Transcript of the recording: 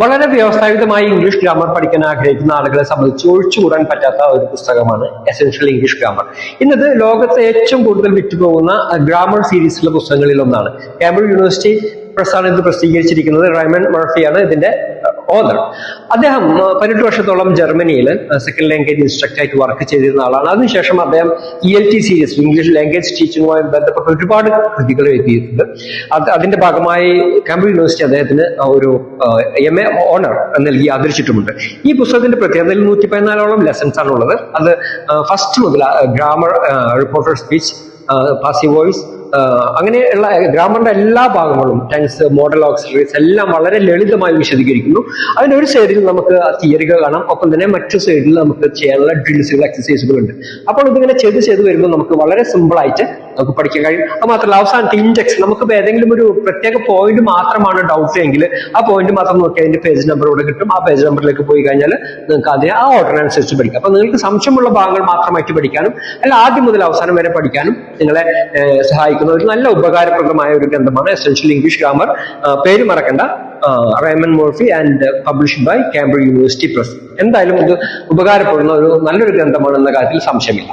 വളരെ വ്യവസ്ഥാപിതമായി English grammar പഠിക്കാൻ ആഗ്രഹിക്കുന്ന ആളുകളെ സംബന്ധിച്ച് ഒഴിച്ചുകൂടാൻ പറ്റാത്ത ഒരു പുസ്തകമാണ് എസെൻഷ്യൽ ഇംഗ്ലീഷ് ഗ്രാമർ. ഇന്നത് ലോകത്തെ ഏറ്റവും കൂടുതൽ വിറ്റുപോകുന്ന ഗ്രാമർ സീരീസിലെ പുസ്തകങ്ങളിൽ ഒന്നാണ്. കാംബ്രിഡ്ജ് യൂണിവേഴ്സിറ്റി പ്രസാണ് ഇത് പ്രസിദ്ധീകരിച്ചിരിക്കുന്നത്. റൈമൺ മർഫിയാണ് ഇതിന്റെ ഓതർ. അദ്ദേഹം 18 വർഷത്തോളം ജർമ്മനിയിൽ സെക്കൻഡ് ലാംഗ്വേജ് ഇൻസ്ട്രക്ടർ ആയിട്ട് വർക്ക് ചെയ്തിരുന്ന ആളാണ്. അതിനുശേഷം അദ്ദേഹം ELT സീരീസ്, ഇംഗ്ലീഷ് ലാംഗ്വേജ് ടീച്ചിങ്ങുമായി ബന്ധപ്പെട്ട ഒരുപാട് കൃതികൾ എഴുതിയിട്ടുണ്ട്. അതിന്റെ ഭാഗമായി കാംബ്രിഡ്ജ് യൂണിവേഴ്സിറ്റി അദ്ദേഹത്തിന് ഒരു MA ഓണർ നൽകി ആദരിച്ചിട്ടുമുണ്ട്. ഈ പുസ്തകത്തിന്റെ പ്രത്യേകതയിൽ 114ഓളം ലെസൺസ് ആണ് ഉള്ളത്. അത് ഫസ്റ്റ് മുതൽ grammar, reporter speech, passive voice, അങ്ങനെയുള്ള ഗ്രാമറിന്റെ എല്ലാ ഭാഗങ്ങളും, ടെൻസ്, മോഡൽ ഓക്സിലറീസ് എല്ലാം വളരെ ലളിതമായി വിശദീകരിക്കുന്നു. അതിന്റെ ഒരു സൈഡിൽ നമുക്ക് തിയറികൾ കാണാം, ഒപ്പം തന്നെ മറ്റു സൈഡിൽ നമുക്ക് ചെയ്യാനുള്ള ഡ്രിൽസുകൾ, എക്സസൈസുകൾ ഉണ്ട്. അപ്പോൾ ഇതിങ്ങനെ ചെയ്ത് വരുമ്പോൾ നമുക്ക് വളരെ സിമ്പിൾ ആയിട്ട് നമുക്ക് പഠിക്കാൻ കഴിയും. അത് മാത്രമല്ല അവസാനത്തെ ഇൻഡെക്സ്, നമുക്ക് ഏതെങ്കിലും ഒരു പ്രത്യേക പോയിന്റ് മാത്രമാണ് ഡൗട്ട് എങ്കിൽ ആ പോയിന്റ് മാത്രം നോക്കി അതിന്റെ പേജ് നമ്പർ ഇവിടെ കിട്ടും. ആ പേജ് നമ്പറിലേക്ക് പോയി കഴിഞ്ഞാൽ നിങ്ങൾക്ക് അതിനെ ആ ഓർഡറിനനുസരിച്ച് പഠിക്കാം. അപ്പൊ നിങ്ങൾക്ക് സംശയമുള്ള ഭാഗങ്ങൾ മാത്രമായിട്ട് പഠിക്കാനും അല്ല ആദ്യം മുതൽ അവസാനം വരെ പഠിക്കാനും നിങ്ങളെ സഹായിക്കുന്ന ഒരു നല്ല ഉപകാരപ്രദമായ ഒരു ഗ്രന്ഥമാണ് എസെൻഷ്യൽ ഇംഗ്ലീഷ് ഗ്രാമർ. പേര് മറക്കണ്ട, Raymond Murphy and published by Cambridge University press. എന്തായാലും ഇത് ഉപകാരപ്പെടുന്ന ഒരു നല്ലൊരു ഗ്രന്ഥമാണെന്ന കാര്യത്തിൽ സംശയമില്ല.